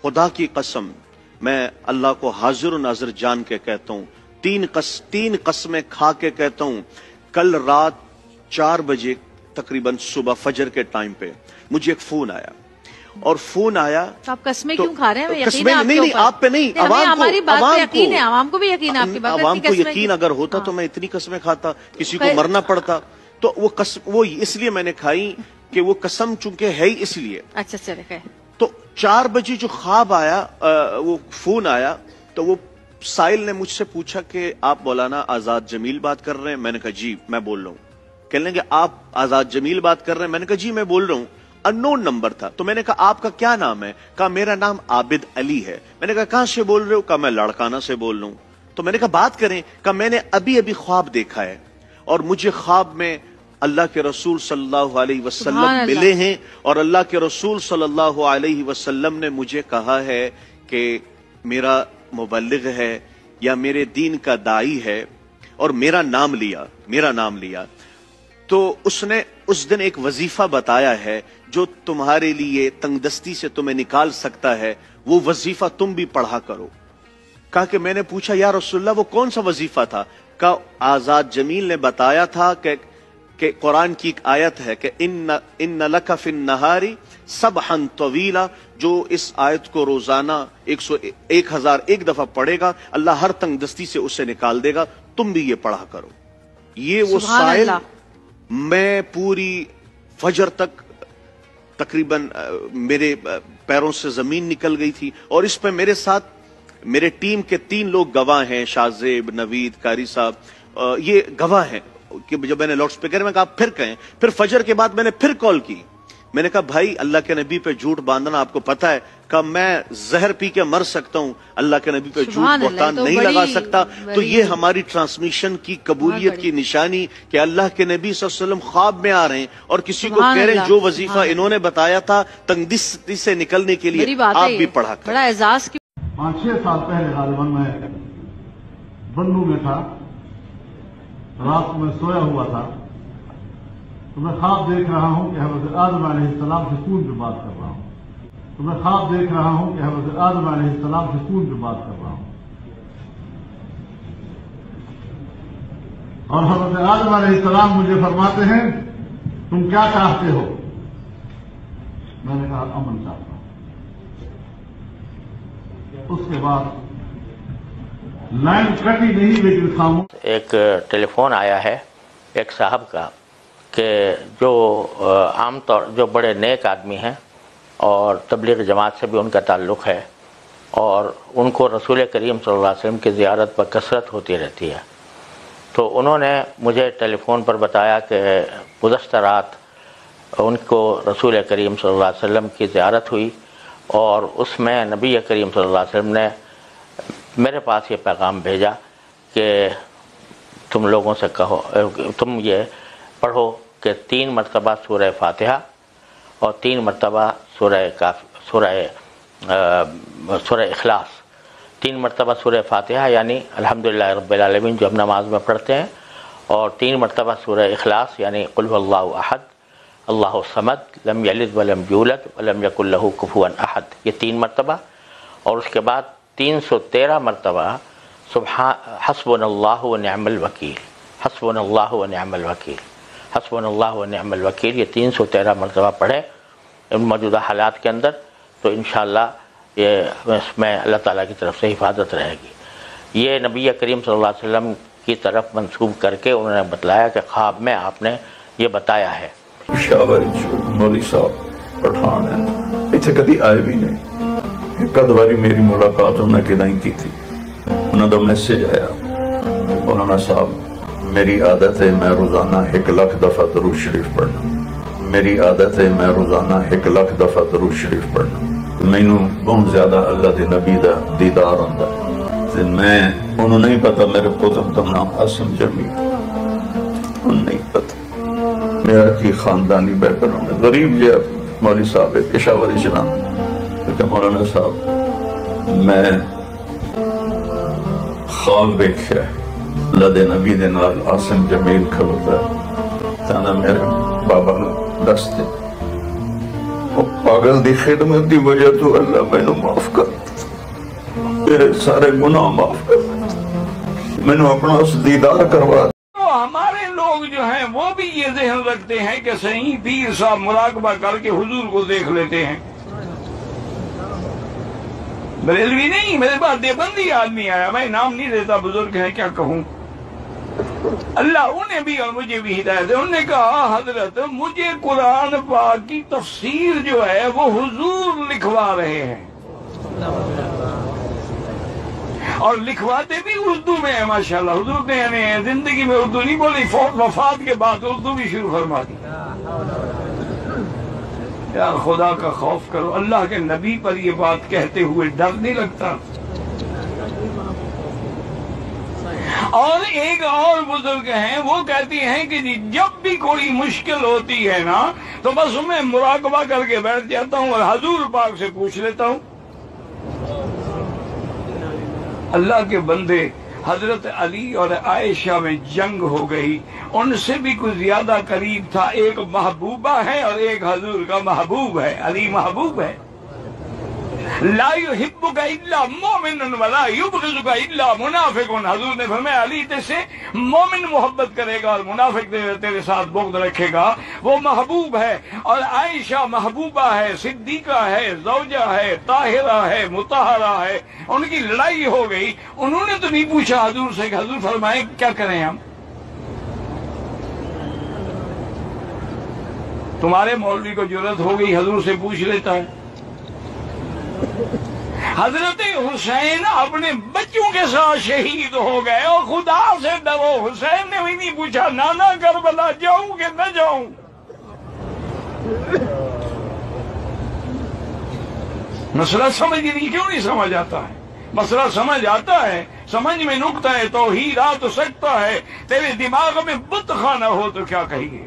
خدا کی قسم میں اللہ کو حاضر و ناظر جان کے کہتا ہوں، تین قسمیں کھا کے کہتا ہوں، کل رات 4 بجے تقریباً صبح فجر کے ٹائم پہ مجھے ایک فون آیا، اور فون آیا تو آپ قسمیں کیوں کھا رہے ہیں؟ قسمیں نہیں، آپ پہ نہیں، عوام کو بھی یقین ہے آپ کی بات، عوام کو یقین اگر ہوتا تو میں اتنی قسمیں کھاتا، کسی کو مرنا پڑتا. تو وہ اس لیے میں نے کھائی کہ وہ قسم چونکہ ہے ہی اس لیے. اچھا چلے گئے. تو 4 بجے جو خواب آیا، وہ فون آیا، تو وہ سائل نے مجھ سے پوچھا کہ آپ مولانا آزاد جمیل بات کر رہے ہیں؟ میں نے کہا جی میں بول رہا ہوں. کہنے لگے آپ آزاد جمیل بات کر رہے ہیں؟ میں نے کہا جی میں بول رہا ہوں. ان نون نمبر تھا، تو میں نے کہا آپ کا کیا نام ہے؟ کہا میرا نام عابد علی ہے. میں نے کہا کہاں سے بول رہے ہو؟ کہا میں لاڑکانہ سے بول رہا ہوں. تو میں نے کہا بات کریں. کہا میں نے ابھی خواب دیکھا ہے، اور مجھے خواب میں اللہ کے رسول صلی اللہ علیہ وسلم ملے ہیں، اور اللہ کے رسول صلی اللہ علیہ وسلم نے مجھے کہا ہے کہ میرا مبلغ ہے یا میرے دین کا داعی ہے، اور میرا نام لیا. تو اس نے اس دن ایک وظیفہ بتایا ہے جو تمہارے لیے تنگ دستی سے تمہیں نکال سکتا ہے، وہ وظیفہ تم بھی پڑھا کرو. کہا کہ میں نے پوچھا یا رسول اللہ وہ کون سا وظیفہ تھا؟ کہا آزاد جمیل نے بتایا تھا کہ قرآن کی ایک آیت ہے کہ ان لک فی النہار سبحا طویلا، جو اس آیت کو روزانہ 1001 دفعہ پڑھے گا اللہ ہر تنگ دستی سے اسے نکال دے گا، تم بھی یہ پڑھا کرو. یہ وہ سائل، میں پوری فجر تک تقریباً میرے پیروں سے زمین نکل گئی تھی، اور اس پہ میرے ساتھ میرے ٹیم کے 3 لوگ گواہ ہیں، شازیب، نوید، قاری صاحب، یہ گواہ ہیں کہ جب میں نے لاؤڈ سپیکر میں کہا پھر کہیں. پھر فجر کے بعد میں نے پھر کال کی، میں نے کہا بھائی اللہ کے نبی پہ جھوٹ باندھنا آپ کو پتا ہے، کہ میں زہر پی کے مر سکتا ہوں، اللہ کے نبی پہ جھوٹ بہتان نہیں لگا سکتا. تو یہ ہماری ٹرانسمیشن کی قبولیت کی نشانی کہ اللہ کے نبی صلی اللہ علیہ وسلم خواب میں آ رہے ہیں اور کسی کو کہہ رہے ہیں جو وظیفہ انہوں نے بتایا تھا تنگدستی سے نکلنے کے لیے آپ بھی پڑھا کریں. بڑا اعزاز. 5-6 سال پہلے غالباً میں بنو میں تھا، رات میں سویا ہوا تھا، تو میں خواب دیکھ رہا ہوں کہ حضرت آدم علیہ السلام سے فون پہ بات کر رہا ہوں. اور حضرت آدم علیہ السلام مجھے فرماتے ہیں تم کیا چاہتے ہو؟ میں نے کہا امن چاہتا ہوں. اس کے بعد لائن کٹی نہیں لیکن خاموش. ایک ٹیلی فون آیا ہے ایک صاحب کا کہ جو عام طور جو بڑے نیک آدمی ہیں اور تبلیغ جماعت سے بھی ان کا تعلق ہے، اور ان کو رسول کریم صلی اللہ علیہ وسلم کی زیارت پر کثرت ہوتی رہتی ہے. تو انہوں نے مجھے ٹیلی فون پر بتایا کہ گزشتہ رات ان کو رسول کریم صلی اللہ علیہ وسلم کی زیارت ہوئی، اور اس میں نبی کریم صلی اللہ علیہ وسلم نے میرے پاس یہ پیغام بھیجا کہ تم لوگوں سے کہو، تم یہ پڑھو کہ 3 مرتبہ سورہ فاتحہ اور 3 مرتبہ سورہ اخلاص. 3 مرتبہ سورہ فاتحہ یعنی الحمدللہ رب العالمین جو ہم نماز میں پڑھتے ہیں، اور 3 مرتبہ سورہ اخلاص یعنی قل هو اللہ احد اللہ الصمد لم یلد ولم یولد ولم یکن لہ کفوا احد، یہ 3 مرتبہ. اور اس کے بعد 313 مرتبہ حسبنا اللہ و نعم الوکیل، حسبنا اللہ و نعم الوکیل، حسبنا اللہ و نعم الوکیل، یہ 313 مرتبہ پڑھے ان موجودہ حالات کے اندر. تو انشاءاللہ یہ اس میں اللہ تعالیٰ کی طرف سے حفاظت رہے گی. یہ نبی کریم صلی اللہ علیہ وسلم کی طرف منسوب کر کے انہوں نے بتلایا کہ خواب میں آپ نے یہ بتایا ہے. پشاور مولوی صاحب پٹھان ہیں، اتنے کدی آئے بھی نہیں. کد باری میری ملاقات انہوں نے کدائیں کی تھی. انہوں نے میسج آیا، مولانا صاحب میری عادت ہے میں روزانہ 1,00,000 دفعہ درود شریف پڑھنا، میری عادت ہے میں روزانہ 1,00,000 دفعہ درود شریف پڑھنا. مینوں بہت زیادہ اللہ دے نبی دا دیدار ہوندا ہے. میں انہوں نہیں پتا میرے پوتر کا نام عاصم جمیل، انہوں نہیں پتا میرا کی خاندانی بیک گراؤنڈ. غریب جہاں مولوی صاحب ہے پشاوری جناب. کہ مولانا صاحب میں خواب دیکھا اللہ دے نبی دے نال عاصم جمیل کھلوتا ہے، تانا میرے بابا نے دس دے پاگل دی خدمت دی وجہ تو اللہ مینوں معاف کر، میرے سارے گناہ معاف کر، مینوں اپنا اس دیدار کروا۔ ہمارے لوگ جو ہیں وہ بھی یہ ذہن رکھتے ہیں کہ صحیح پیر صاحب مراقبہ کر کے حضور کو دیکھ لیتے ہیں۔ بریلوی نہیں، میرے پاس دیوبندی آدمی آیا، میں نام نہیں لیتا، بزرگ ہے کیا کہوں، اللہ انہیں بھی اور مجھے بھی ہدایت ہے۔ انہوں نے کہا حضرت مجھے قرآن پاک کی تفسیر جو ہے وہ حضور لکھوا رہے ہیں، اور لکھواتے بھی اردو میں ہے ماشاءاللہ۔ حضور نے یعنی زندگی میں اردو نہیں بولی، وفات کے بعد اردو بھی شروع فرما دی۔ یار خدا کا خوف کرو، اللہ کے نبی پر یہ بات کہتے ہوئے ڈر نہیں لگتا۔ اور ایک اور بزرگ ہیں، وہ کہتی ہیں کہ جب بھی کوئی مشکل ہوتی ہے نا تو بس میں مراقبہ کر کے بیٹھ جاتا ہوں اور حضور پاک سے پوچھ لیتا ہوں۔ اللہ کے بندے، حضرت علی اور عائشہ میں جنگ ہو گئی، ان سے بھی کچھ زیادہ قریب تھا، ایک محبوبہ ہے اور ایک حضور کا محبوب ہے، علی محبوب ہے۔ لا يحبك الا مومن ولا يبغضك الا منافق، حضور نے فرمایا علی تجھ سے مومن محبت کرے گا اور منافق تیرے ساتھ بغض رکھے گا، وہ محبوب ہے۔ اور عائشہ محبوبہ ہے، صدیقہ ہے، زوجہ ہے، طاہرہ ہے، مطہرہ ہے۔ ان کی لڑائی ہو گئی، انہوں نے تو نہیں پوچھا حضور سے کہ حضور فرمائیں کیا کریں ہم؟ تمہارے مولوی کو جرأت ہو گئی حضور سے پوچھ لیتا ہے۔ حضرت حسین اپنے بچوں کے ساتھ شہید ہو گئے، اور خدا سے ڈرو، حسین نے بھی نہیں پوچھا نانا کربلا جاؤں کہ نہ جاؤں۔ مسئلہ سمجھ نہیں، کیوں نہیں سمجھ آتا ہے؟ مسئلہ سمجھ آتا ہے، سمجھ میں نقطہ ہے توحید آ تو سکتا ہے، تیرے دماغ میں بت خانہ ہو تو کیا کہیے۔